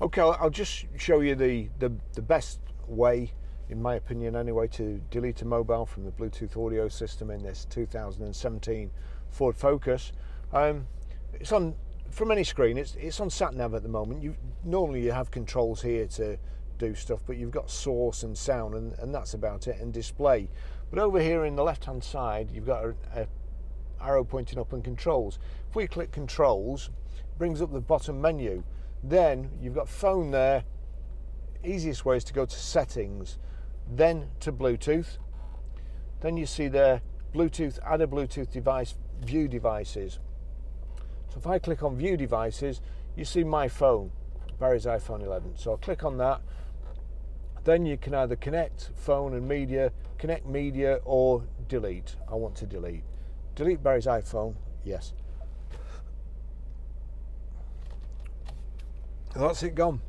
Okay, I'll just show you the best way, in my opinion anyway, to delete a mobile from the Bluetooth audio system in this 2017 Ford Focus. It's on from any screen. It's on sat nav at the moment. Normally you have controls here to do stuff, but you've got source and sound, and that's about it, and display. But over here in the left hand side you've got a arrow pointing up and controls. If we click controls, it brings up the bottom menu. Then you've got phone there. Easiest way is to go to settings, then to Bluetooth. Then you see there Bluetooth, add a Bluetooth device, view devices. So if I click on view devices, you see my phone, Barry's iPhone 11. So I'll click on that. Then you can either connect phone and media, connect media, or delete. I want to delete. Delete Barry's iPhone, yes. That's it gone.